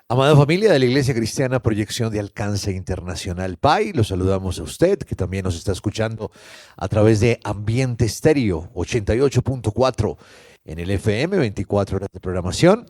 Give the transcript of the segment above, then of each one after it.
Amada familia de la Iglesia Cristiana Proyección de Alcance Internacional PAI, los saludamos a usted que también nos está escuchando a través de Ambiente Estéreo 88.4 en el FM, 24 horas de programación.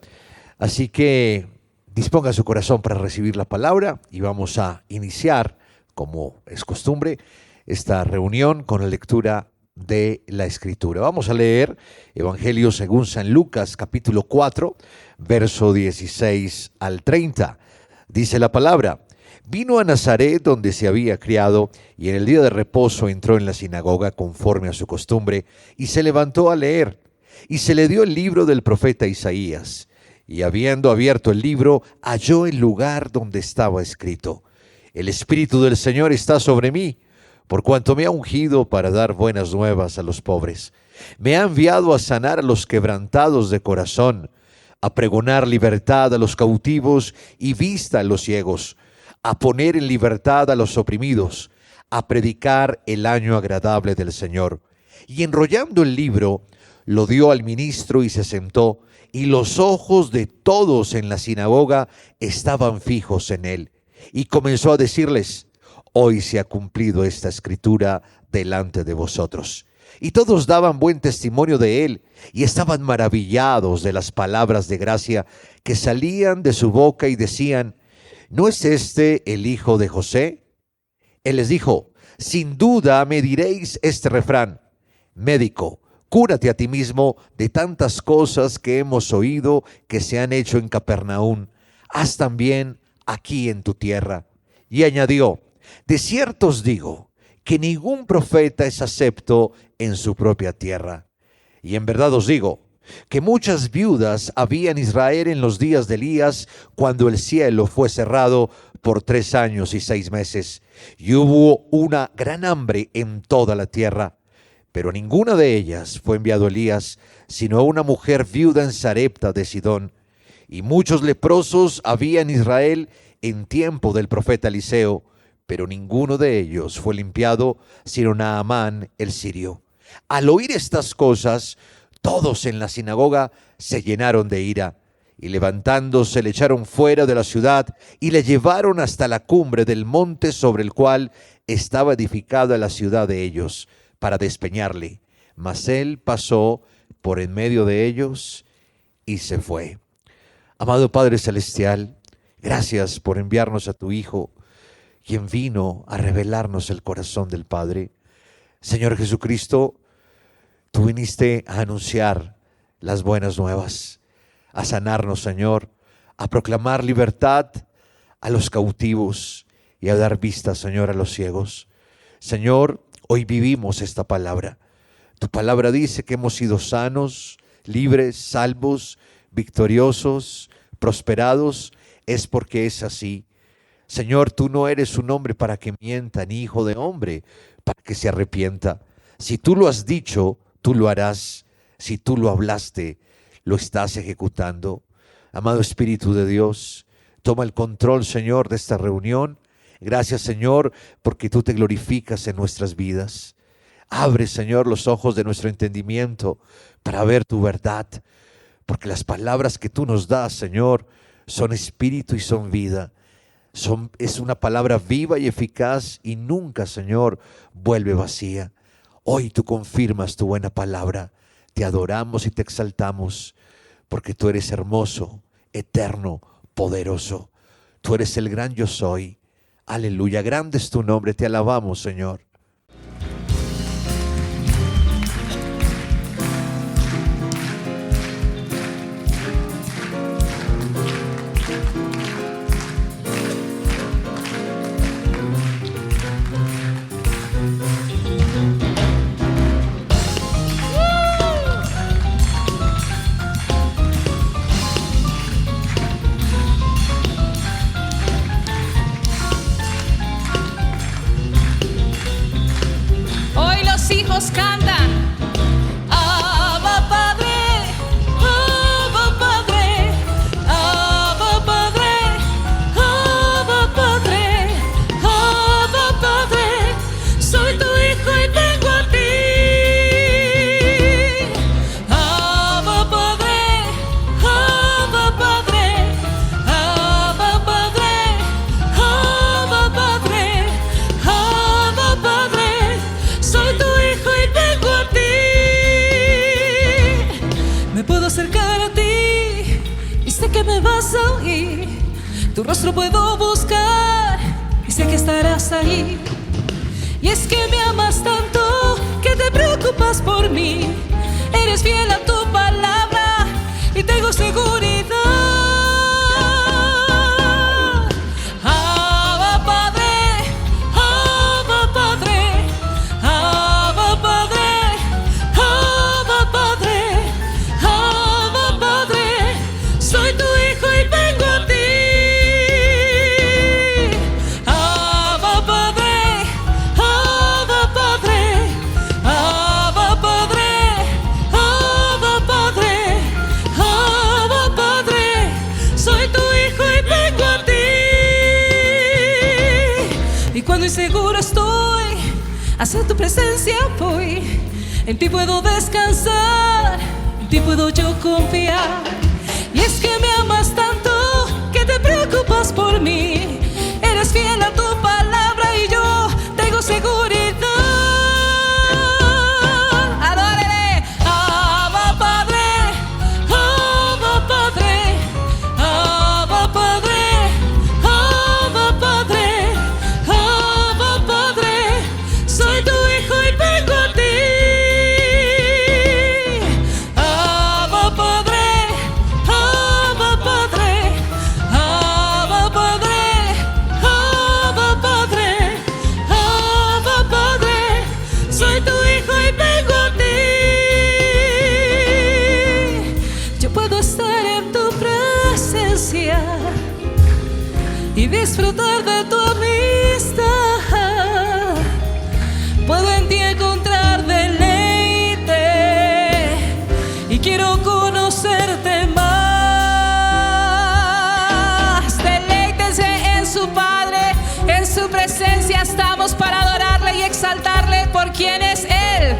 Así que disponga su corazón para recibir la palabra y vamos a iniciar, como es costumbre, esta reunión con la lectura de la Escritura. Vamos a leer Evangelio según San Lucas, capítulo 4, verso 16 al 30. Dice la palabra: vino a Nazaret, donde se había criado, y en el día de reposo entró en la sinagoga conforme a su costumbre, y se levantó a leer. Y se le dio el libro del profeta Isaías, y habiendo abierto el libro, halló el lugar donde estaba escrito: el Espíritu del Señor está sobre mí, por cuanto me ha ungido para dar buenas nuevas a los pobres. Me ha enviado a sanar a los quebrantados de corazón, a pregonar libertad a los cautivos y vista a los ciegos, a poner en libertad a los oprimidos, a predicar el año agradable del Señor. Y enrollando el libro, lo dio al ministro y se sentó, y los ojos de todos en la sinagoga estaban fijos en él. Y comenzó a decirles: hoy se ha cumplido esta escritura delante de vosotros. Y todos daban buen testimonio de él, y estaban maravillados de las palabras de gracia que salían de su boca, y decían: ¿no es este el hijo de José? Él les dijo: sin duda me diréis este refrán: médico, cúrate a ti mismo de tantas cosas que hemos oído que se han hecho en Capernaum, haz también aquí en tu tierra. Y añadió: de cierto os digo que ningún profeta es acepto en su propia tierra. Y en verdad os digo que muchas viudas había en Israel en los días de Elías, cuando el cielo fue cerrado por 3 años y 6 meses, y hubo una gran hambre en toda la tierra. Pero a ninguna de ellas fue enviado Elías, sino a una mujer viuda en Sarepta de Sidón. Y muchos leprosos había en Israel en tiempo del profeta Eliseo, pero ninguno de ellos fue limpiado, sino Naamán el sirio. Al oír estas cosas, todos en la sinagoga se llenaron de ira, y levantándose le echaron fuera de la ciudad, y le llevaron hasta la cumbre del monte sobre el cual estaba edificada la ciudad de ellos, para despeñarle. Mas él pasó por en medio de ellos y se fue. Amado Padre Celestial, gracias por enviarnos a tu Hijo, quien vino a revelarnos el corazón del Padre. Señor Jesucristo, tú viniste a anunciar las buenas nuevas, a sanarnos, Señor, a proclamar libertad a los cautivos y a dar vista, Señor, a los ciegos. Señor, hoy vivimos esta palabra. Tu palabra dice que hemos sido sanos, libres, salvos, victoriosos, prosperados. Es porque es así. Señor, tú no eres un hombre para que mienta, ni hijo de hombre para que se arrepienta. Si tú lo has dicho, tú lo harás. Si tú lo hablaste, lo estás ejecutando. Amado Espíritu de Dios, toma el control, Señor, de esta reunión. Gracias, Señor, porque tú te glorificas en nuestras vidas. Abre, Señor, los ojos de nuestro entendimiento para ver tu verdad, porque las palabras que tú nos das, Señor, son espíritu y son vida. Es una palabra viva y eficaz y nunca, Señor, vuelve vacía. Hoy tú confirmas tu buena palabra. Te adoramos y te exaltamos porque tú eres hermoso, eterno, poderoso. Tú eres el gran yo soy. Aleluya, grande es tu nombre, te alabamos, Señor. Tu rostro puedo buscar y sé que estarás ahí. Y es que me amas tanto que te preocupas por mí. Eres fiel a tu palabra y tengo seguridad. Abba Padre, Abba Padre, Abba Padre, Abba Padre, Abba Padre. Soy tu hijo y vengo a ti. Abba Padre, Abba Padre, Abba Padre, Abba Padre, Abba Padre. Soy tu hijo y vengo a ti. Y cuando inseguro estoy, hacia tu presencia voy. En ti puedo descansar, en ti puedo yo confiar. Y es que me amas tanto que te preocupas por mí. Eres fiel a tu palabra y yo tengo seguridad. Adórele. Abba Padre, Abba Padre, Abba Padre, Abba Padre, Abba Padre. Soy tu hijo y vengo a ti. Abba Padre, Abba Padre, Abba Padre, Abba Padre, Abba Padre. Soy tu hijo y vengo a ti. Yo puedo estar en tu presencia y disfrutar de tu amistad. Puedo en ti encontrar deleite y quiero conocerte más. Deleítense en su Padre, en su presencia estamos para adorarle y exaltarle por quien es Él.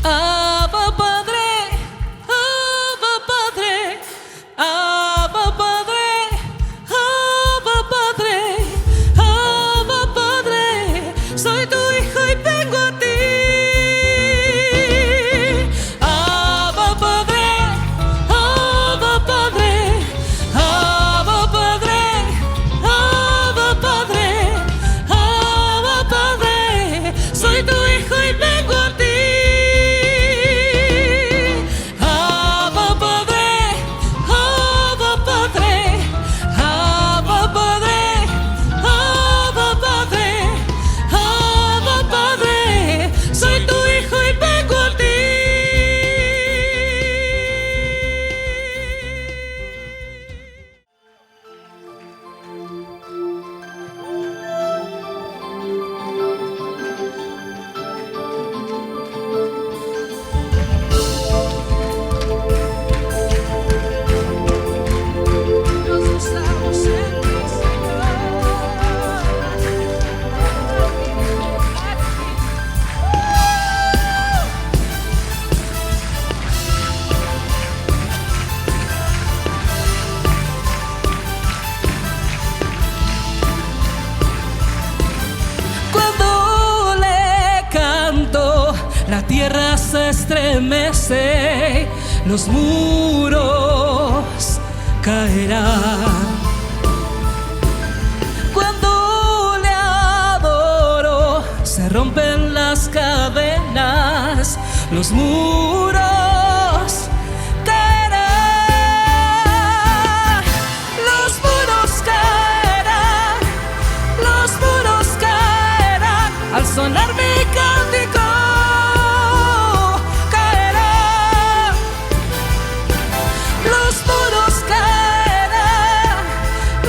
Abba Padre, Abba Padre, Abba Padre, Abba Padre, Abba Padre. Soy tu hijo y vengo a ti. Abba Padre, Abba Padre, Abba Padre, Abba Padre, Abba Padre. Soy tu hijo y vengo a ti. Abba Padre, Abba Padre, Abba Padre, Abba Padre, Abba Padre. Soy tu hijo y vengo a ti. Nos gozamos en ti, Cuando le canto, la tierra se estremece, los muros caerán. Cuando le adoro, se rompen las cadenas, los muros caerán. Los muros caerán, los muros caerán al sonar mi cántico. Caerán, los muros caerán,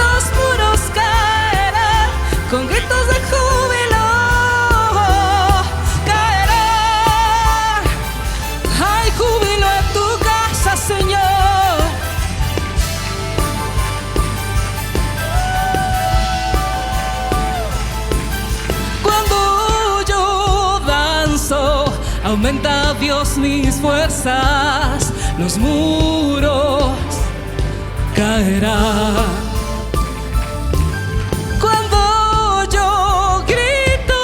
los muros caerán con gritos de júbilo. Caerán, ay, aumenta Dios mis fuerzas, los muros caerán. Cuando yo grito,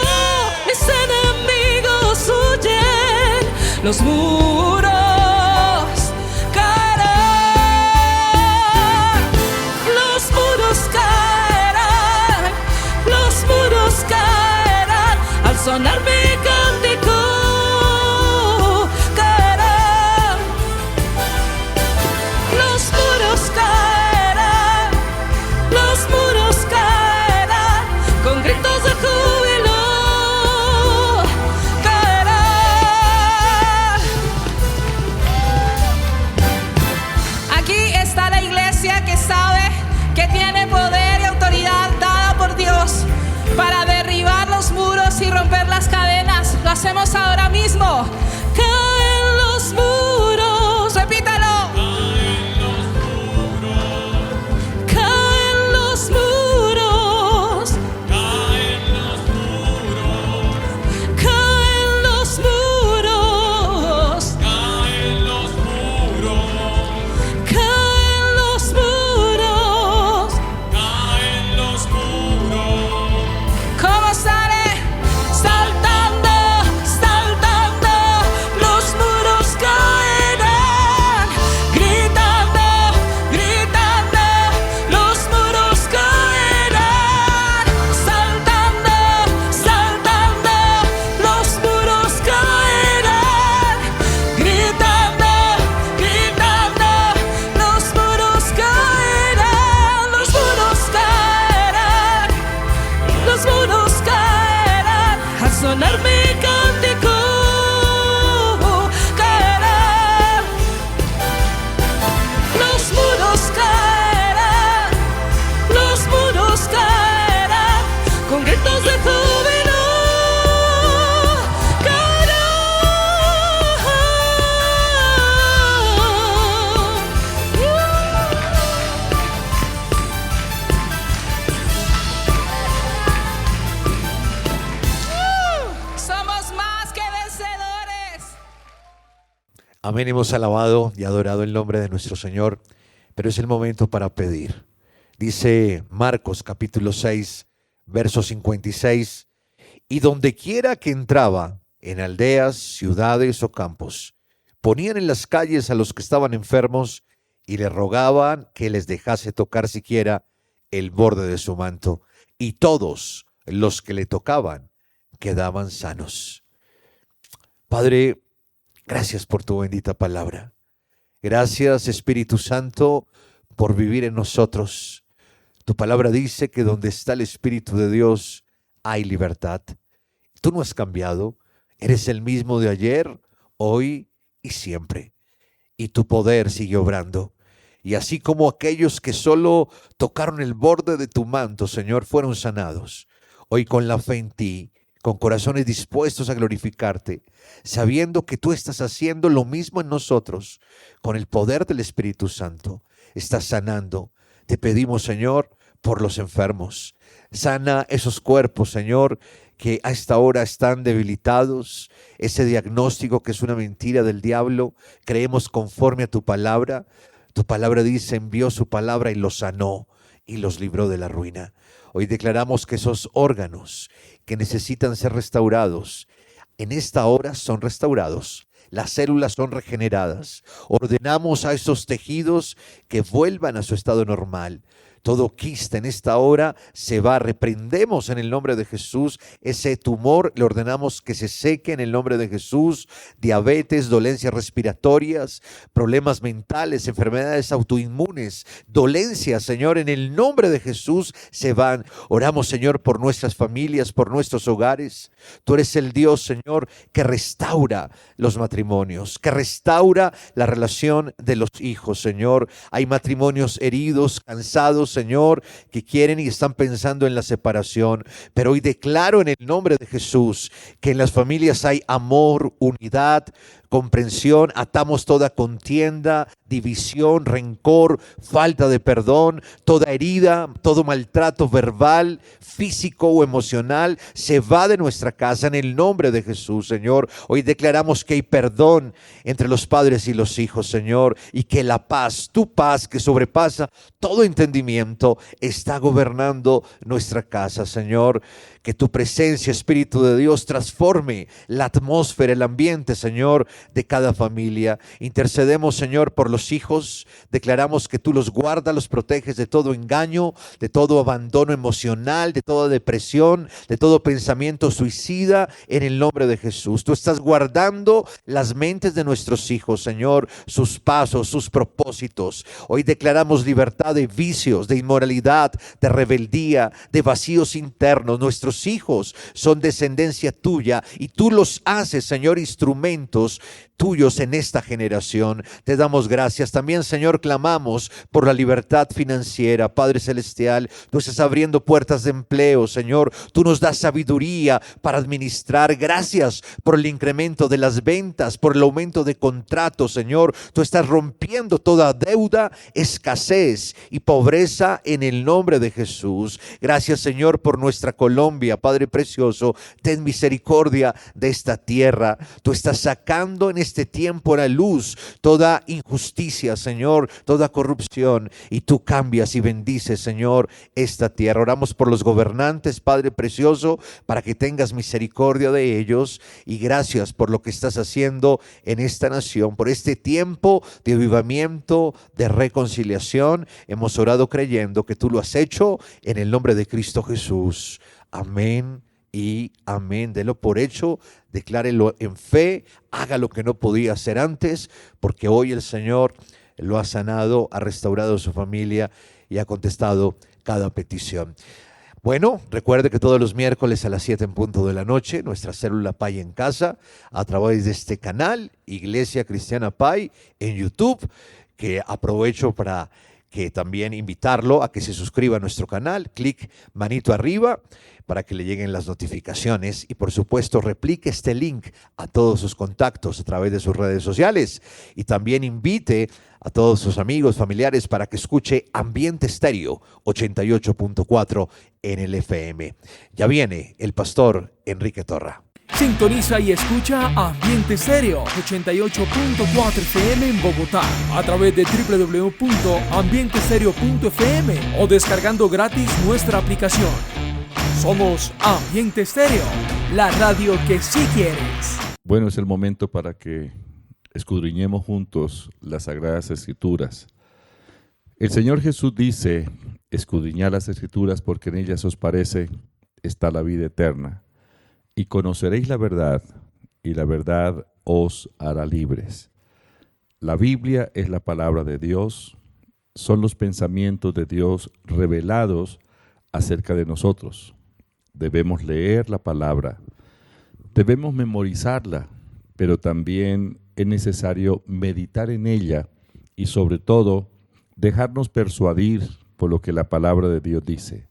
mis enemigos huyen, los muros caerán, los muros caerán, los muros caerán, al sonar mi cántico caerán, los muros caerán, los muros caerán, con gritos de júbilo caerán. Aquí está la iglesia que sabe que tiene poder y autoridad dada por Dios para derribar los muros y romper las cadenas. Lo hacemos ahora mismo. Caen los muros, repítalo. Caen los muros, caen los muros, caen los muros, caen los muros, caen los muros, caen los muros. ¿Cómo sale? Saltando, saltando, los muros caerán. Gritando, gritando, los muros caerán. Saltando, saltando, los muros caerán. Gritando, gritando, los muros caerán. Los muros caerán. Los muros caerán, al sonar mi cántico caerán. Los muros caerán, los muros caerán, con gritos de júbilo caerán. Somos más que vencedores. Amén, hemos alabado y adorado el nombre de nuestro Señor, pero es el momento para pedir. Dice Marcos capítulo 6, verso 56, y donde quiera que entraba, en aldeas, ciudades o campos, ponían en las calles a los que estaban enfermos y le rogaban que les dejase tocar siquiera el borde de su manto, y todos los que le tocaban quedaban sanos. Padre, gracias por tu bendita palabra. Gracias, Espíritu Santo, por vivir en nosotros. Tu palabra dice que donde está el Espíritu de Dios hay libertad. Tú no has cambiado, eres el mismo de ayer, hoy y siempre. Y tu poder sigue obrando. Y así como aquellos que solo tocaron el borde de tu manto, Señor, fueron sanados, hoy con la fe en ti, con corazones dispuestos a glorificarte, sabiendo que tú estás haciendo lo mismo en nosotros, con el poder del Espíritu Santo, estás sanando. Te pedimos, Señor, por los enfermos. Sana esos cuerpos, Señor, que a esta hora están debilitados. Ese diagnóstico que es una mentira del diablo, creemos conforme a tu palabra. Tu palabra dice, envió su palabra y los sanó y los libró de la ruina. Hoy declaramos que esos órganos que necesitan ser restaurados, en esta hora son restaurados. Las células son regeneradas. Ordenamos a esos tejidos que vuelvan a su estado normal. Todo quiste en esta hora se va. Reprendemos en el nombre de Jesús ese tumor. Le ordenamos que se seque en el nombre de Jesús. Diabetes, dolencias respiratorias, problemas mentales, enfermedades autoinmunes, dolencias, Señor, en el nombre de Jesús se van. Oramos, Señor, por nuestras familias, por nuestros hogares. Tú eres el Dios, Señor, que restaura los matrimonios, que restaura la relación de los hijos, Señor. Hay matrimonios heridos, cansados, Señor, que quieren y están pensando en la separación, pero hoy declaro en el nombre de Jesús que en las familias hay amor, unidad, comprensión, atamos toda contienda, división, rencor, falta de perdón, toda herida, todo maltrato verbal, físico o emocional, se va de nuestra casa en el nombre de Jesús, Señor. Hoy declaramos que hay perdón entre los padres y los hijos, Señor, y que la paz, tu paz que sobrepasa todo entendimiento, está gobernando nuestra casa, Señor. Que tu presencia, Espíritu de Dios, transforme la atmósfera, el ambiente, Señor, de cada familia. Intercedemos, Señor, por los hijos. Declaramos que tú los guardas, los proteges de todo engaño, de todo abandono emocional, de toda depresión, de todo pensamiento suicida, en el nombre de Jesús. Tú estás guardando las mentes de nuestros hijos, Señor, sus pasos, sus propósitos. Hoy declaramos libertad de vicios, de inmoralidad, de rebeldía, de vacíos internos. Nuestros hijos son descendencia tuya y tú los haces, Señor, instrumentos tuyos en esta generación. Te damos gracias. También, Señor, clamamos por la libertad financiera. Padre Celestial, tú estás abriendo puertas de empleo, Señor. Tú nos das sabiduría para administrar. Gracias por el incremento de las ventas, por el aumento de contratos, Señor. Tú estás rompiendo toda deuda, escasez y pobreza en el nombre de Jesús. Gracias, Señor, por nuestra Colombia. Padre precioso, ten misericordia de esta tierra. Tú estás sacando en este tiempo a la luz toda injusticia, Señor, toda corrupción, y tú cambias y bendices, Señor, esta tierra. Oramos por los gobernantes, Padre precioso, para que tengas misericordia de ellos, y gracias por lo que estás haciendo en esta nación, por este tiempo de avivamiento, de reconciliación. Hemos orado creyendo que tú lo has hecho en el nombre de Cristo Jesús. Amén y amén. Delo por hecho, declárelo en fe, haga lo que no podía hacer antes, porque hoy el Señor lo ha sanado, ha restaurado su familia y ha contestado cada petición. Bueno, recuerde que todos los miércoles a las 7 en punto de la noche, nuestra célula Pai en casa, a través de este canal, Iglesia Cristiana Pai, en YouTube, que aprovecho para que también invitarlo a que se suscriba a nuestro canal, clic manito arriba para que le lleguen las notificaciones, y por supuesto replique este link a todos sus contactos a través de sus redes sociales, y también invite a todos sus amigos, familiares, para que escuche Ambiente Estéreo 88.4 en el FM. Ya viene el pastor Enrique Torra. Sintoniza y escucha Ambiente Estéreo 88.4 FM en Bogotá a través de www.ambientestereo.fm o descargando gratis nuestra aplicación. Somos Ambiente Estéreo, la radio que sí quieres. Bueno, es el momento para que escudriñemos juntos las Sagradas Escrituras. El Señor Jesús dice: escudriñad las Escrituras porque en ellas os parece está la vida eterna. Y conoceréis la verdad, y la verdad os hará libres. La Biblia es la palabra de Dios, son los pensamientos de Dios revelados acerca de nosotros. Debemos leer la palabra, debemos memorizarla, pero también es necesario meditar en ella y sobre todo dejarnos persuadir por lo que la palabra de Dios dice.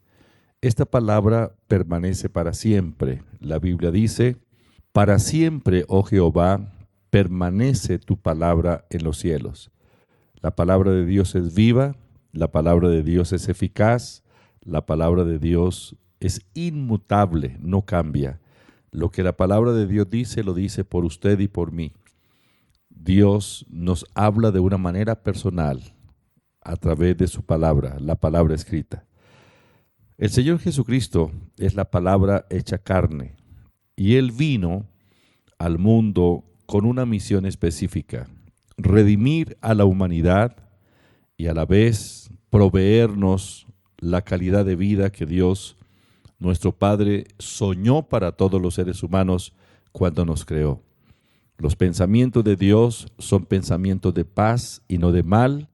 Esta palabra permanece para siempre. La Biblia dice: para siempre, oh Jehová, permanece tu palabra en los cielos. La palabra de Dios es viva, la palabra de Dios es eficaz, la palabra de Dios es inmutable, no cambia. Lo que la palabra de Dios dice, lo dice por usted y por mí. Dios nos habla de una manera personal a través de su palabra, la palabra escrita. El Señor Jesucristo es la palabra hecha carne, y Él vino al mundo con una misión específica: redimir a la humanidad y a la vez proveernos la calidad de vida que Dios, nuestro Padre, soñó para todos los seres humanos cuando nos creó. Los pensamientos de Dios son pensamientos de paz y no de mal,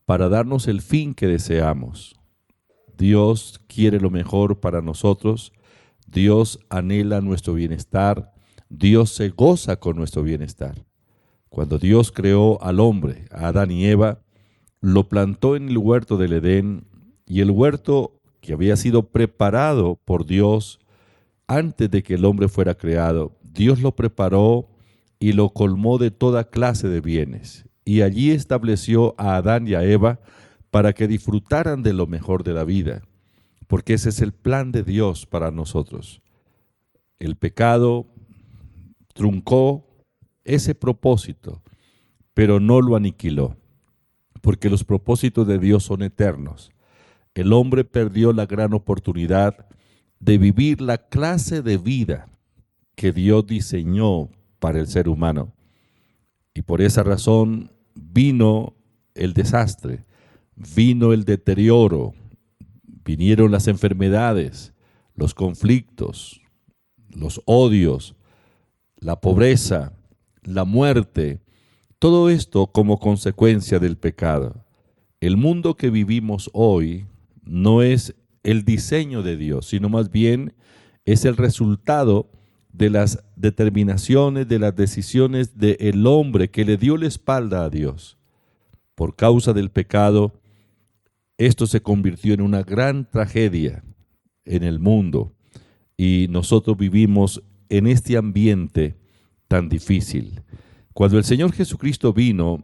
para darnos el fin que deseamos. Dios quiere lo mejor para nosotros, Dios anhela nuestro bienestar, Dios se goza con nuestro bienestar. Cuando Dios creó al hombre, a Adán y Eva, lo plantó en el huerto del Edén, y el huerto que había sido preparado por Dios antes de que el hombre fuera creado, Dios lo preparó y lo colmó de toda clase de bienes. Y allí estableció a Adán y a Eva para que disfrutaran de lo mejor de la vida, porque ese es el plan de Dios para nosotros. El pecado truncó ese propósito, pero no lo aniquiló, porque los propósitos de Dios son eternos. El hombre perdió la gran oportunidad de vivir la clase de vida que Dios diseñó para el ser humano. Y por esa razón vino el desastre, vino el deterioro, vinieron las enfermedades, los conflictos, los odios, la pobreza, la muerte, todo esto como consecuencia del pecado. El mundo que vivimos hoy no es el diseño de Dios, sino más bien es el resultado de las determinaciones, de las decisiones del hombre que le dio la espalda a Dios. Por causa del pecado, esto se convirtió en una gran tragedia en el mundo y nosotros vivimos en este ambiente tan difícil. Cuando el Señor Jesucristo vino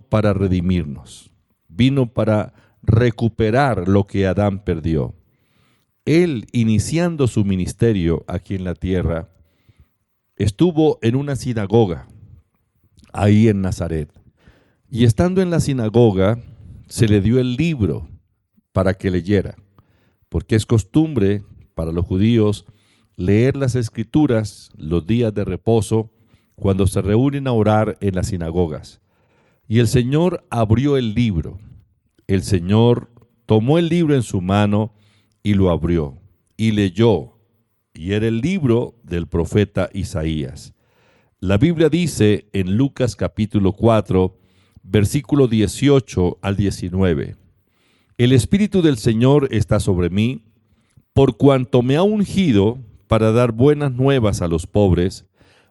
para redimirnos, vino para recuperar lo que Adán perdió. Él, iniciando su ministerio aquí en la tierra, estuvo en una sinagoga, ahí en Nazaret. Y estando en la sinagoga, se le dio el libro para que leyera, porque es costumbre para los judíos leer las Escrituras los días de reposo cuando se reúnen a orar en las sinagogas. Y el Señor abrió el libro. El Señor tomó el libro en su mano y lo abrió y leyó. Y era el libro del profeta Isaías. La Biblia dice en Lucas capítulo 4, versículo 18 al 19. El Espíritu del Señor está sobre mí, por cuanto me ha ungido para dar buenas nuevas a los pobres,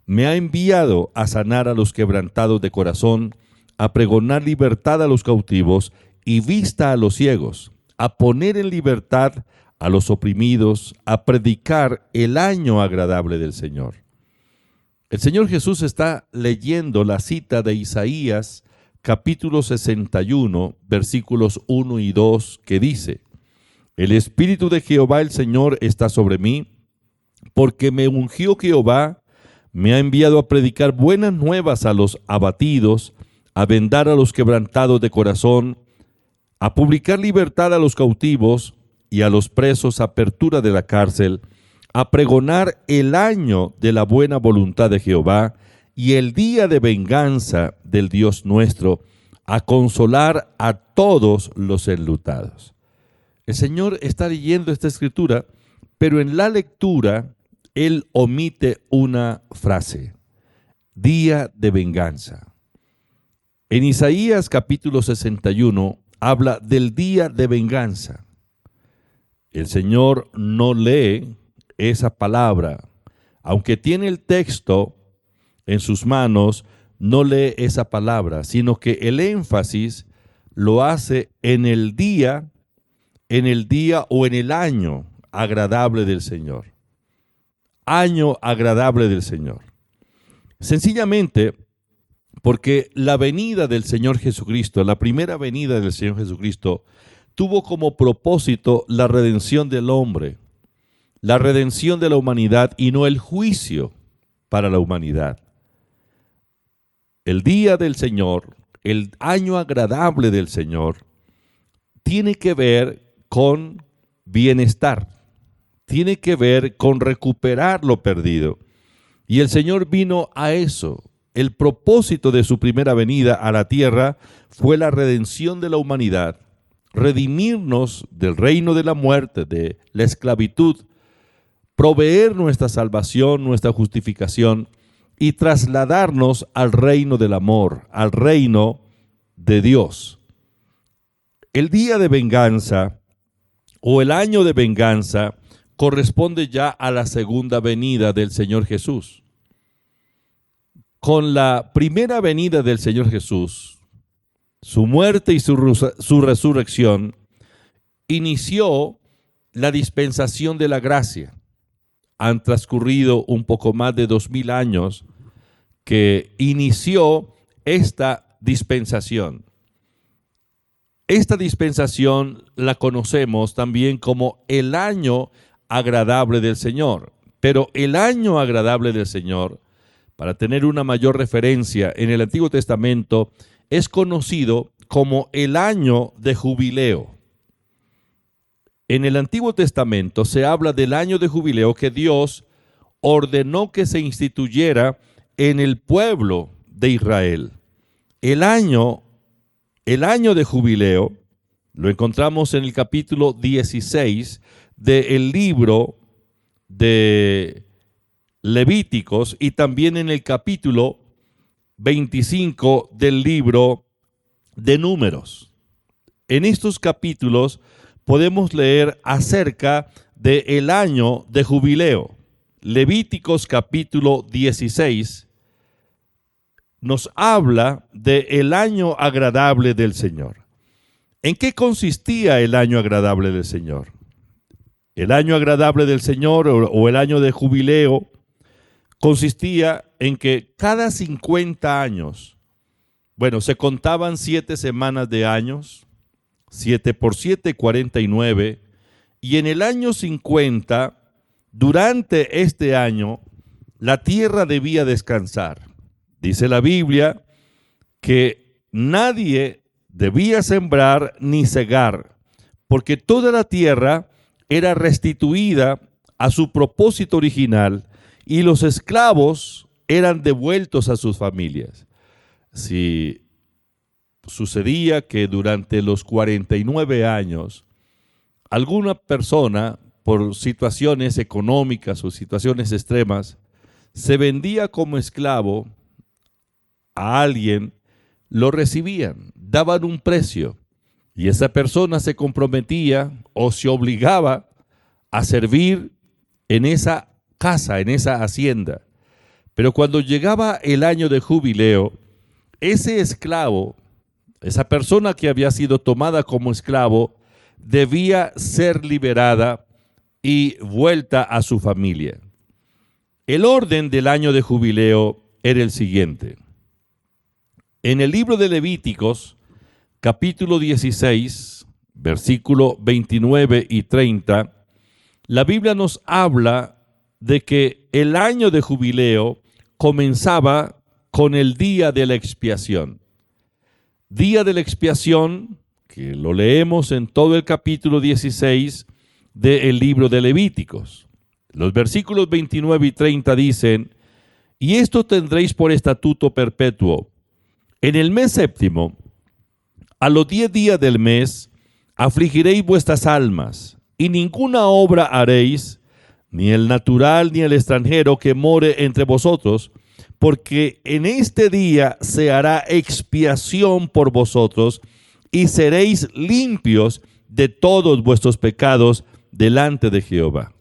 me ha enviado a sanar a los quebrantados de corazón, a pregonar libertad a los cautivos y vista a los ciegos, a poner en libertad a los oprimidos, a predicar el año agradable del Señor. El Señor Jesús está leyendo la cita de Isaías, capítulo 61, versículos 1 y 2, que dice: El Espíritu de Jehová el Señor está sobre mí, porque me ungió Jehová, me ha enviado a predicar buenas nuevas a los abatidos, a vendar a los quebrantados de corazón, a publicar libertad a los cautivos y a los presos apertura de la cárcel, a pregonar el año de la buena voluntad de Jehová y el día de venganza del Dios nuestro, a consolar a todos los enlutados. El Señor está leyendo esta escritura, pero en la lectura Él omite una frase: día de venganza. En Isaías capítulo 61 habla del día de venganza. El Señor no lee esa palabra, aunque tiene el texto en sus manos, no lee esa palabra, sino que el énfasis lo hace en el día o en el año agradable del Señor. Año agradable del Señor. Sencillamente porque la venida del Señor Jesucristo, la primera venida del Señor Jesucristo, tuvo como propósito la redención del hombre, la redención de la humanidad y no el juicio para la humanidad. El día del Señor, el año agradable del Señor, tiene que ver con bienestar, tiene que ver con recuperar lo perdido. Y el Señor vino a eso. El propósito de su primera venida a la tierra fue la redención de la humanidad, redimirnos del reino de la muerte, de la esclavitud, proveer nuestra salvación, nuestra justificación y trasladarnos al reino del amor, al reino de Dios. El día de venganza o el año de venganza corresponde ya a la segunda venida del Señor Jesús. Con la primera venida del Señor Jesús, su muerte y su resurrección, inició la dispensación de la gracia. Han transcurrido un poco más de 2000 años que inició esta dispensación. Esta dispensación la conocemos también como el año agradable del Señor. Pero el año agradable del Señor, para tener una mayor referencia en el Antiguo Testamento, es conocido como el año de jubileo. En el Antiguo Testamento se habla del año de jubileo que Dios ordenó que se instituyera en el pueblo de Israel. El año de jubileo lo encontramos en el capítulo 16 del libro de Levíticos y también en el capítulo 25 del libro de Números. En estos capítulos podemos leer acerca del año de jubileo. Levíticos capítulo 16 nos habla del año agradable del Señor. ¿En qué consistía el año agradable del Señor? El año agradable del Señor o el año de jubileo consistía en que cada 50 años, se contaban 7 semanas de años, 7 por 7, 49, y en el año 50, durante este año, la tierra debía descansar. Dice la Biblia que nadie debía sembrar ni segar, porque toda la tierra era restituida a su propósito original y los esclavos eran devueltos a sus familias. Si sucedía que durante los 49 años alguna persona, por situaciones económicas o situaciones extremas, se vendía como esclavo a alguien, lo recibían, daban un precio y esa persona se comprometía o se obligaba a servir en esa casa, en esa hacienda. Pero cuando llegaba el año de jubileo, ese esclavo, esa persona que había sido tomada como esclavo, debía ser liberada y vuelta a su familia. El orden del año de jubileo era el siguiente. En el libro de Levíticos, capítulo 16, versículo 29 y 30, la Biblia nos habla de que el año de jubileo comenzaba con el día de la expiación. Día de la expiación, que lo leemos en todo el capítulo 16 del libro de Levíticos. Los versículos 29 y 30 dicen: y esto tendréis por estatuto perpetuo. En el mes séptimo, a los 10 días del mes, afligiréis vuestras almas, y ninguna obra haréis, ni el natural ni el extranjero que more entre vosotros, porque en este día se hará expiación por vosotros, y seréis limpios de todos vuestros pecados delante de Jehová.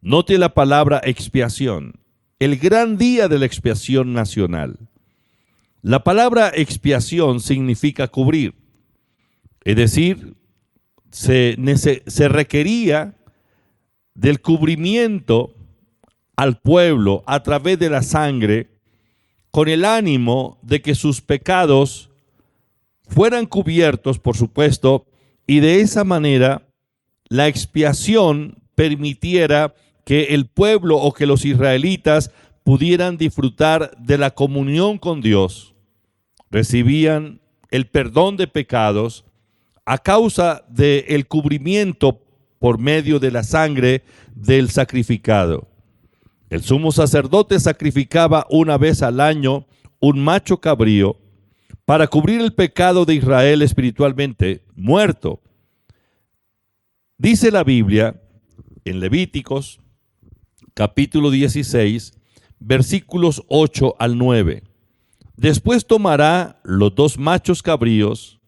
Note la palabra expiación, el gran día de la expiación nacional. La palabra expiación significa cubrir, es decir, se requería del cubrimiento al pueblo a través de la sangre, con el ánimo de que sus pecados fueran cubiertos, por supuesto, y de esa manera la expiación permitiera que el pueblo o que los israelitas pudieran disfrutar de la comunión con Dios. Recibían el perdón de pecados a causa del cubrimiento por medio de la sangre del sacrificado. El sumo sacerdote sacrificaba una vez al año un macho cabrío para cubrir el pecado de Israel espiritualmente muerto. Dice la Biblia en Levíticos capítulo 16, versículos 8 al 9. Después tomará los 2 machos cabríos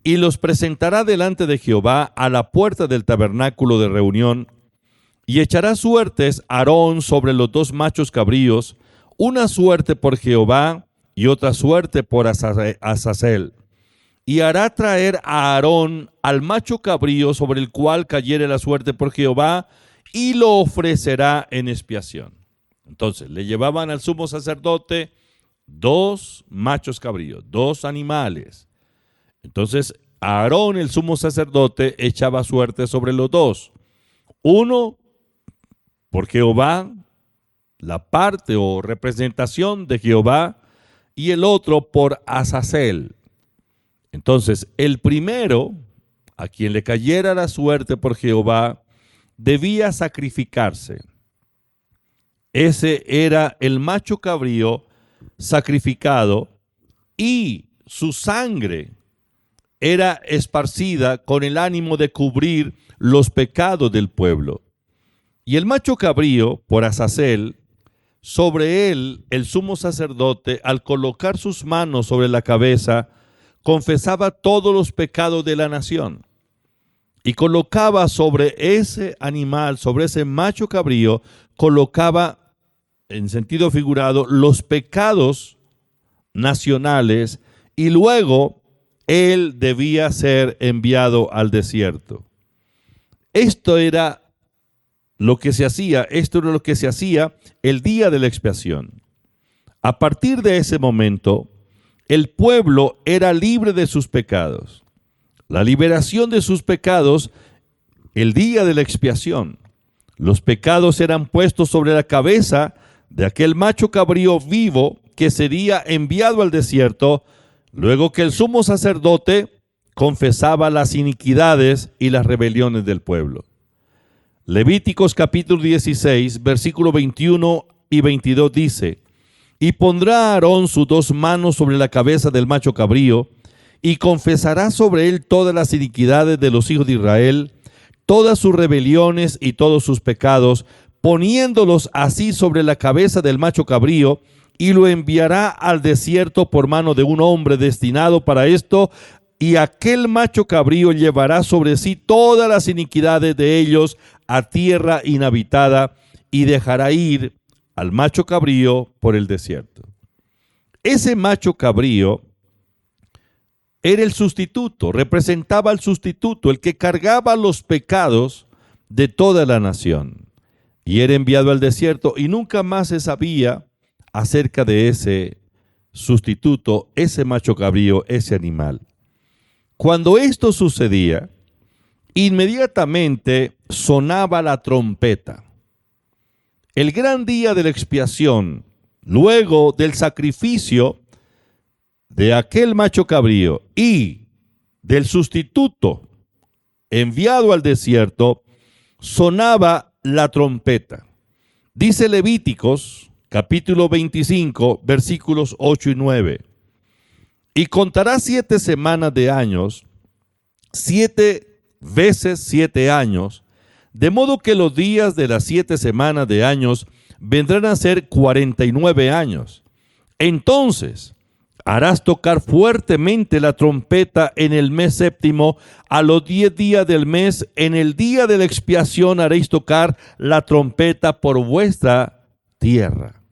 y los presentará delante de Jehová a la puerta del tabernáculo de reunión, y echará suertes Aarón sobre los 2 machos cabríos, una suerte por Jehová y otra suerte por Azazel. Y hará traer a Aarón al macho cabrío sobre el cual cayere la suerte por Jehová, y lo ofrecerá en expiación. Entonces, le llevaban al sumo sacerdote 2 machos cabríos, 2 animales. Entonces, Aarón, el sumo sacerdote, echaba suerte sobre los 2. Uno por Jehová, la parte o representación de Jehová, y el otro por Azazel. Entonces, el primero, a quien le cayera la suerte por Jehová, debía sacrificarse. Ese era el macho cabrío sacrificado, y su sangre era esparcida con el ánimo de cubrir los pecados del pueblo. Y el macho cabrío, por Azazel, sobre él el sumo sacerdote, al colocar sus manos sobre la cabeza, confesaba todos los pecados de la nación. Y colocaba sobre ese animal, sobre ese macho cabrío, colocaba, en sentido figurado, los pecados nacionales, y luego él debía ser enviado al desierto. Esto era lo que se hacía el día de la expiación. A partir de ese momento, el pueblo era libre de sus pecados. La liberación de sus pecados, el día de la expiación. Los pecados eran puestos sobre la cabeza de aquel macho cabrío vivo que sería enviado al desierto, luego que el sumo sacerdote confesaba las iniquidades y las rebeliones del pueblo. Levíticos capítulo 16, versículo 21 y 22 dice: y pondrá Aarón sus 2 manos sobre la cabeza del macho cabrío, y confesará sobre él todas las iniquidades de los hijos de Israel, todas sus rebeliones y todos sus pecados, poniéndolos así sobre la cabeza del macho cabrío, y lo enviará al desierto por mano de un hombre destinado para esto, y aquel macho cabrío llevará sobre sí todas las iniquidades de ellos a tierra inhabitada, y dejará ir al macho cabrío por el desierto. Ese macho cabrío era el sustituto, representaba al sustituto, el que cargaba los pecados de toda la nación, y era enviado al desierto, y nunca más se sabía acerca de ese sustituto, ese macho cabrío, ese animal. Cuando esto sucedía, inmediatamente sonaba la trompeta. El gran día de la expiación, luego del sacrificio de aquel macho cabrío y del sustituto enviado al desierto, sonaba la trompeta. Dice Levíticos capítulo 25, versículos 8 y 9. Y contará 7 semanas de años, 7 veces 7 años, de modo que los días de las 7 semanas de años vendrán a ser 49 años. Entonces harás tocar fuertemente la trompeta en el mes séptimo, a los 10 días del mes, en el día de la expiación haréis tocar la trompeta por vuestra tierra.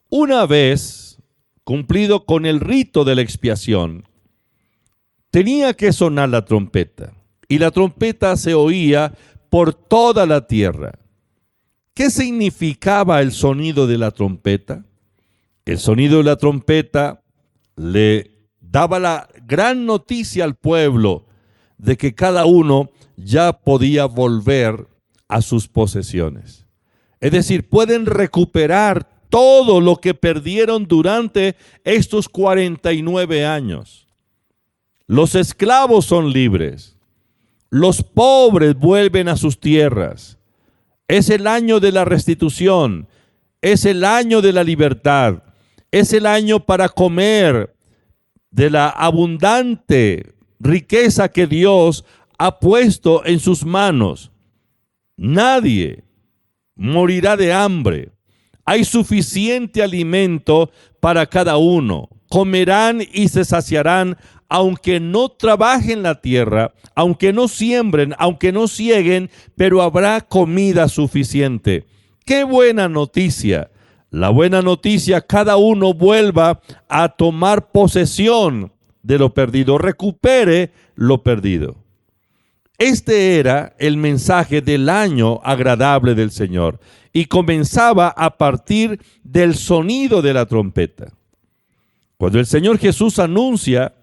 Una vez cumplido con el rito de la expiación, tenía que sonar la trompeta, y la trompeta se oía por toda la tierra. ¿Qué significaba el sonido de la trompeta? El sonido de la trompeta le daba la gran noticia al pueblo de que cada uno ya podía volver a sus posesiones. Es decir, pueden recuperar todo lo que perdieron durante estos 49 años. Los esclavos son libres. Los pobres vuelven a sus tierras. Es el año de la restitución. Es el año de la libertad. Es el año para comer de la abundante riqueza que Dios ha puesto en sus manos. Nadie morirá de hambre. Hay suficiente alimento para cada uno. Comerán y se saciarán, aunque no trabajen la tierra, aunque no siembren, aunque no cieguen, pero habrá comida suficiente. ¡Qué buena noticia! La buena noticia, cada uno vuelva a tomar posesión de lo perdido, recupere lo perdido. Este era el mensaje del año agradable del Señor y comenzaba a partir del sonido de la trompeta. Cuando el Señor Jesús anuncia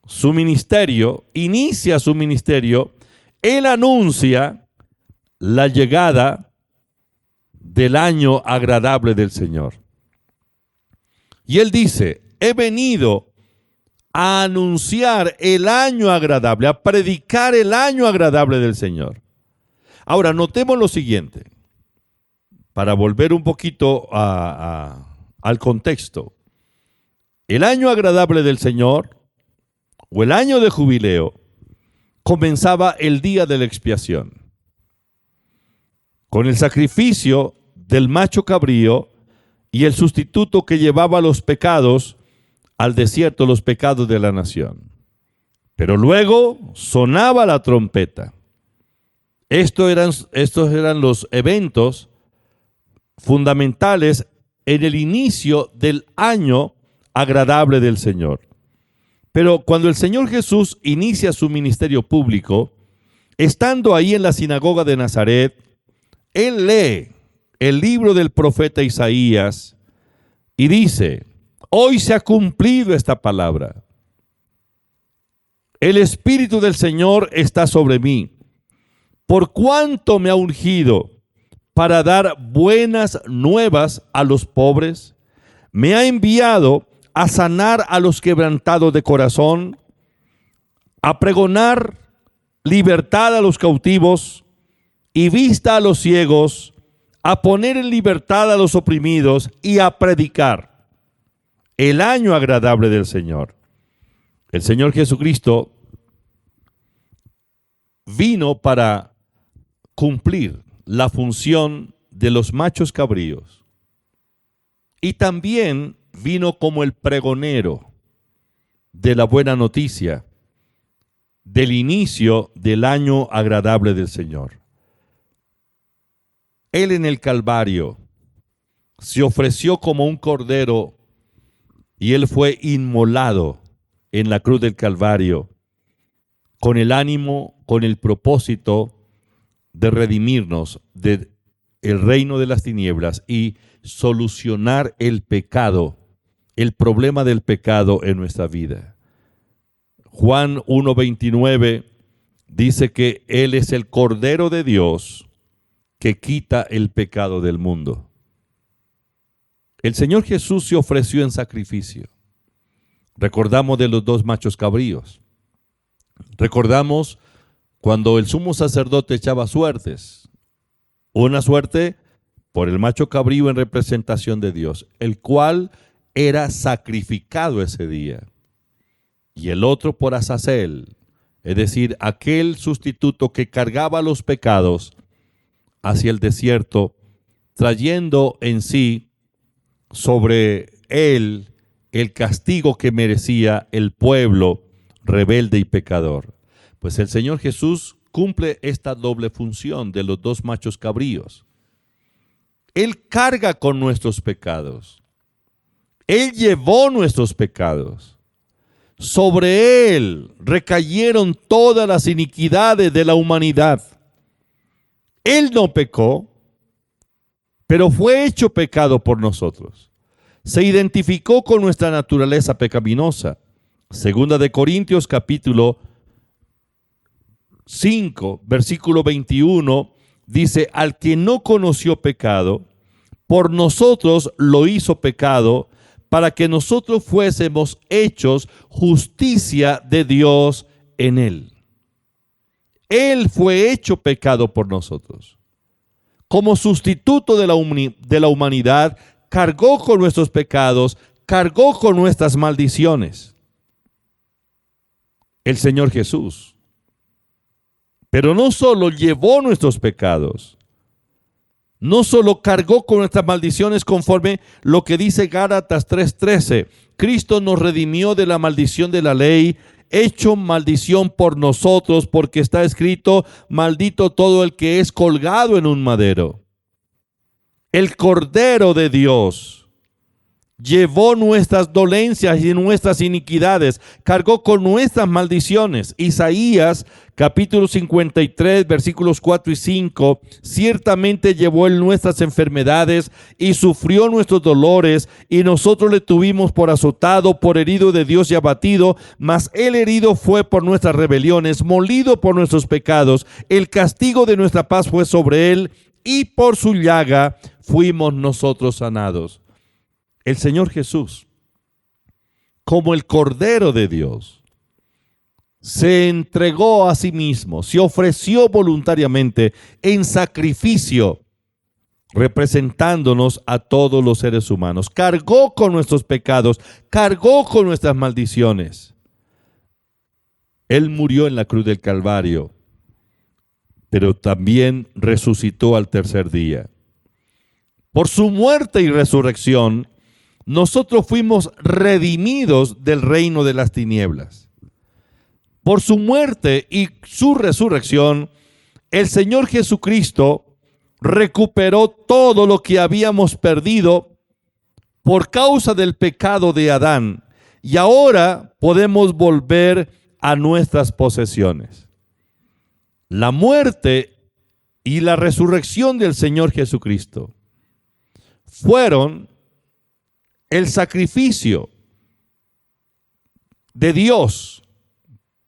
su ministerio, inicia su ministerio, Él anuncia la llegada del año agradable del Señor. Y Él dice, he venido a anunciar el año agradable, a predicar el año agradable del Señor. Ahora, notemos lo siguiente, para volver un poquito al contexto. El año agradable del Señor, o el año de jubileo, comenzaba el día de la expiación, con el sacrificio del macho cabrío y el sustituto que llevaba los pecados al desierto, los pecados de la nación. Pero luego sonaba la trompeta. Estos eran los eventos fundamentales en el inicio del año agradable del Señor. Pero cuando el Señor Jesús inicia su ministerio público, estando ahí en la sinagoga de Nazaret, Él lee el libro del profeta Isaías y dice, hoy se ha cumplido esta palabra. El Espíritu del Señor está sobre mí, por cuanto me ha ungido para dar buenas nuevas a los pobres, me ha enviado a sanar a los quebrantados de corazón, a pregonar libertad a los cautivos y vista a los ciegos, a poner en libertad a los oprimidos y a predicar el año agradable del Señor. El Señor Jesucristo vino para cumplir la función de los machos cabríos y también vino como el pregonero de la buena noticia del inicio del año agradable del Señor. Él en el Calvario se ofreció como un cordero y Él fue inmolado en la cruz del Calvario con el ánimo, con el propósito de redimirnos del reino de las tinieblas y solucionar el pecado, el problema del pecado en nuestra vida. Juan 1:29 dice que Él es el Cordero de Dios que quita el pecado del mundo. El Señor Jesús se ofreció en sacrificio. Recordamos de los dos machos cabríos. Recordamos cuando el sumo sacerdote echaba suertes. Una suerte por el macho cabrío en representación de Dios, el cual era sacrificado ese día. Y el otro por Azazel, es decir, aquel sustituto que cargaba los pecados hacia el desierto, trayendo en sí sobre él el castigo que merecía el pueblo rebelde y pecador. Pues el Señor Jesús cumple esta doble función de los dos machos cabríos. Él carga con nuestros pecados. Él llevó nuestros pecados. Sobre Él recayeron todas las iniquidades de la humanidad. Él no pecó, pero fue hecho pecado por nosotros. Se identificó con nuestra naturaleza pecaminosa. Segunda de Corintios capítulo 5, versículo 21, dice, al que no conoció pecado, por nosotros lo hizo pecado, para que nosotros fuésemos hechos justicia de Dios en él. Él fue hecho pecado por nosotros. Como sustituto de la humanidad, cargó con nuestros pecados, cargó con nuestras maldiciones. El Señor Jesús. Pero no solo llevó nuestros pecados, no solo cargó con nuestras maldiciones conforme lo que dice Gálatas 3:13. Cristo nos redimió de la maldición de la ley, hecho maldición por nosotros, porque está escrito, maldito todo el que es colgado en un madero. El Cordero de Dios llevó nuestras dolencias y nuestras iniquidades, cargó con nuestras maldiciones. Isaías capítulo 53 versículos 4 y 5, ciertamente llevó él nuestras enfermedades y sufrió nuestros dolores, y nosotros le tuvimos por azotado, por herido de Dios y abatido, mas él herido fue por nuestras rebeliones, molido por nuestros pecados, el castigo de nuestra paz fue sobre él, y por su llaga fuimos nosotros sanados. El Señor Jesús, como el Cordero de Dios, se entregó a sí mismo, se ofreció voluntariamente en sacrificio, representándonos a todos los seres humanos. Cargó con nuestros pecados, cargó con nuestras maldiciones. Él murió en la cruz del Calvario, pero también resucitó al tercer día. Por su muerte y resurrección, nosotros fuimos redimidos del reino de las tinieblas. Por su muerte y su resurrección, el Señor Jesucristo recuperó todo lo que habíamos perdido por causa del pecado de Adán, y ahora podemos volver a nuestras posesiones. La muerte y la resurrección del Señor Jesucristo fueron el sacrificio de Dios,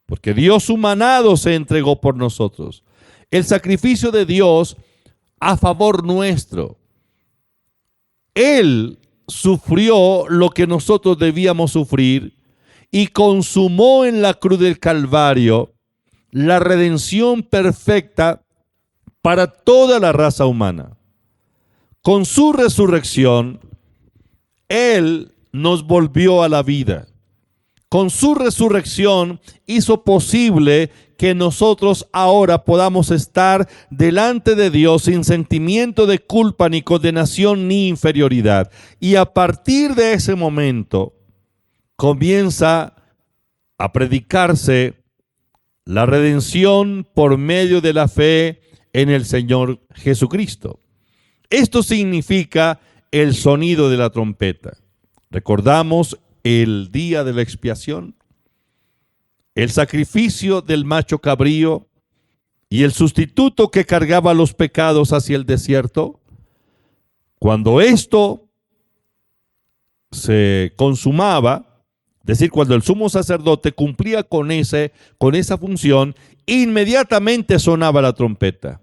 porque Dios humanado se entregó por nosotros. El sacrificio de Dios a favor nuestro. Él sufrió lo que nosotros debíamos sufrir y consumó en la cruz del Calvario la redención perfecta para toda la raza humana. Con su resurrección, Él nos volvió a la vida. Con su resurrección hizo posible que nosotros ahora podamos estar delante de Dios sin sentimiento de culpa, ni condenación, ni inferioridad. Y a partir de ese momento comienza a predicarse la redención por medio de la fe en el Señor Jesucristo. Esto significa el sonido de la trompeta. Recordamos el día de la expiación, el sacrificio del macho cabrío y el sustituto que cargaba los pecados hacia el desierto. Cuando esto se consumaba, es decir, cuando el sumo sacerdote cumplía con esa función, inmediatamente sonaba la trompeta.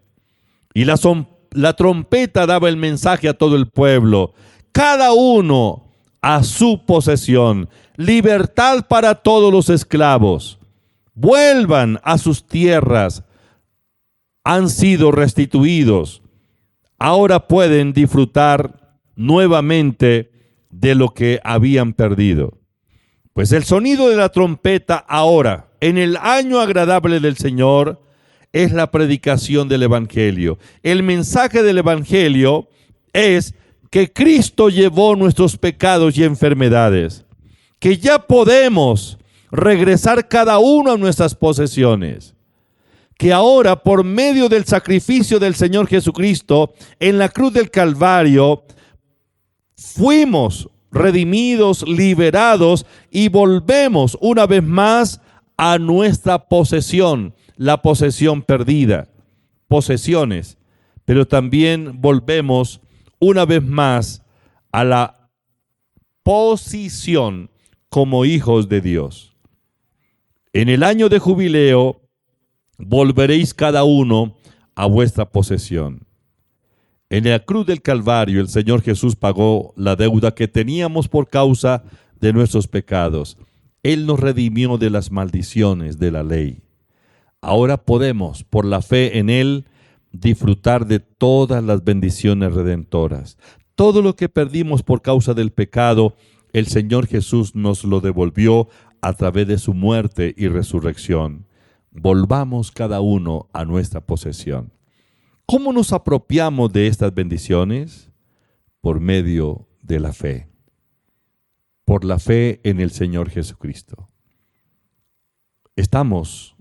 Y la trompeta daba el mensaje a todo el pueblo, cada uno a su posesión, libertad para todos los esclavos, vuelvan a sus tierras, han sido restituidos, ahora pueden disfrutar nuevamente de lo que habían perdido. Pues el sonido de la trompeta ahora, en el año agradable del Señor, es la predicación del Evangelio. El mensaje del Evangelio es que Cristo llevó nuestros pecados y enfermedades, que ya podemos regresar cada uno a nuestras posesiones, que ahora por medio del sacrificio del Señor Jesucristo en la cruz del Calvario fuimos redimidos, liberados y volvemos una vez más a nuestra posesión, la posesión perdida, posesiones, pero también volvemos una vez más a la posición como hijos de Dios. En el año de jubileo volveréis cada uno a vuestra posesión. En la cruz del Calvario el Señor Jesús pagó la deuda que teníamos por causa de nuestros pecados. Él nos redimió de las maldiciones de la ley. Ahora podemos, por la fe en Él, disfrutar de todas las bendiciones redentoras. Todo lo que perdimos por causa del pecado, el Señor Jesús nos lo devolvió a través de su muerte y resurrección. Volvamos cada uno a nuestra posesión. ¿Cómo nos apropiamos de estas bendiciones? Por medio de la fe. Por la fe en el Señor Jesucristo. Estamos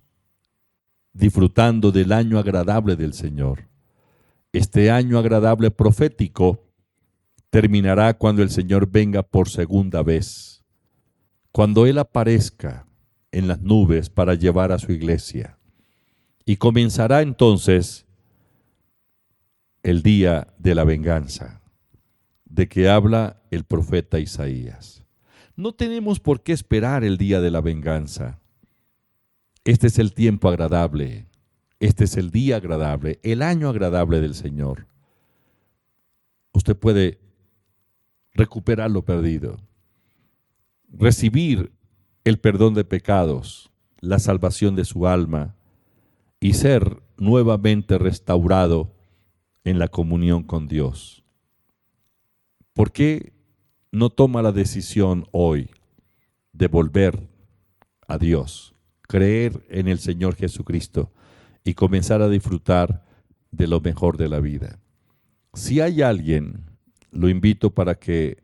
disfrutando del año agradable del Señor. Este año agradable profético terminará cuando el Señor venga por segunda vez, cuando Él aparezca en las nubes para llevar a su iglesia. Y comenzará entonces el día de la venganza, de que habla el profeta Isaías. No tenemos por qué esperar el día de la venganza. Este es el tiempo agradable, este es el día agradable, el año agradable del Señor. Usted puede recuperar lo perdido, recibir el perdón de pecados, la salvación de su alma y ser nuevamente restaurado en la comunión con Dios. ¿Por qué no toma la decisión hoy de volver a Dios, creer en el Señor Jesucristo y comenzar a disfrutar de lo mejor de la vida? Si hay alguien, lo invito para que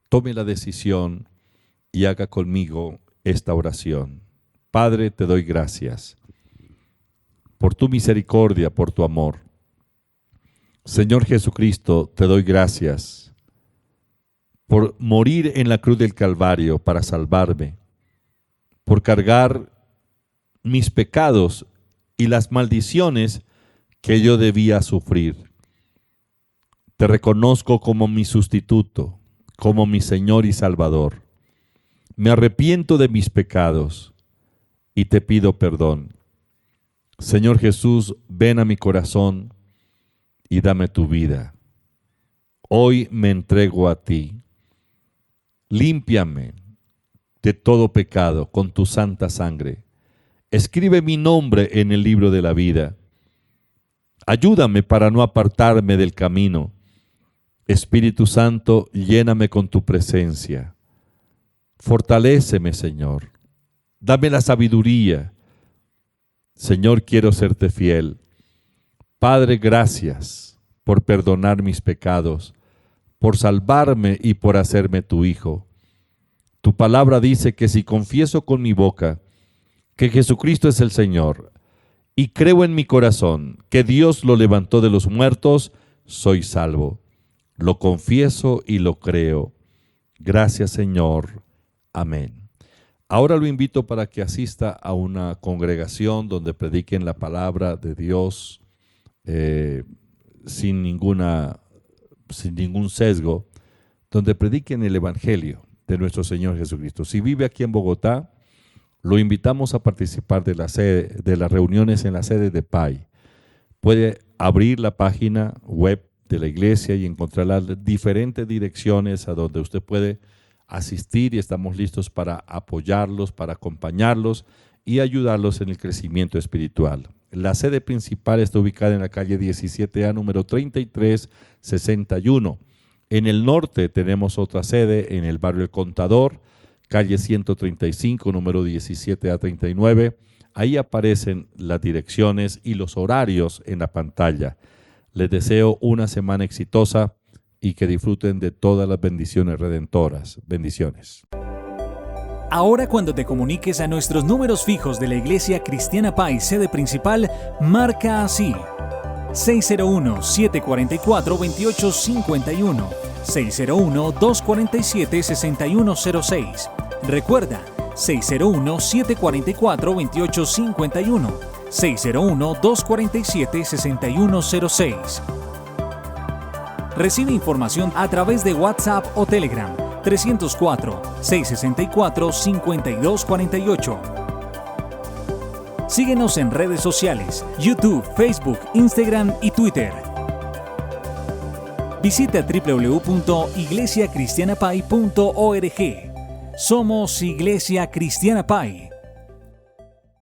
tome la decisión y haga conmigo esta oración. Padre, te doy gracias por tu misericordia, por tu amor. Señor Jesucristo, te doy gracias por morir en la cruz del Calvario para salvarme, por cargar mis pecados y las maldiciones que yo debía sufrir. Te reconozco como mi sustituto, como mi Señor y Salvador. Me arrepiento de mis pecados y te pido perdón. Señor Jesús, ven a mi corazón y dame tu vida. Hoy me entrego a ti. Límpiame de todo pecado con tu santa sangre. Escribe mi nombre en el libro de la vida. Ayúdame para no apartarme del camino. Espíritu Santo, lléname con tu presencia. Fortaléceme, Señor. Dame la sabiduría. Señor, quiero serte fiel. Padre, gracias por perdonar mis pecados, por salvarme y por hacerme tu hijo. Tu palabra dice que si confieso con mi boca que Jesucristo es el Señor y creo en mi corazón que Dios lo levantó de los muertos, soy salvo. Lo confieso y lo creo. Gracias, Señor. Amén. Ahora lo invito para que asista a una congregación donde prediquen la palabra de Dios sin ningún sesgo, donde prediquen el Evangelio de nuestro Señor Jesucristo. Si vive aquí en Bogotá, lo invitamos a participar de las reuniones en la sede de PAI. Puede abrir la página web de la iglesia y encontrar las diferentes direcciones a donde usted puede asistir, y estamos listos para apoyarlos, para acompañarlos y ayudarlos en el crecimiento espiritual. La sede principal está ubicada en la calle 17A, número 3361. En el norte tenemos otra sede en el barrio El Contador, calle 135, número 17A39. Ahí aparecen las direcciones y los horarios en la pantalla. Les deseo una semana exitosa y que disfruten de todas las bendiciones redentoras. Bendiciones. Ahora, cuando te comuniques a nuestros números fijos de la Iglesia Cristiana Pai, sede principal, marca así: 601-744-2851, 601-247-6106. Recuerda, 601-744-2851, 601-247-6106. Recibe información a través de WhatsApp o Telegram 304-664-5248. Síguenos en redes sociales: YouTube, Facebook, Instagram y Twitter. Visita www.iglesiacristianapai.org. Somos Iglesia Cristiana Pai.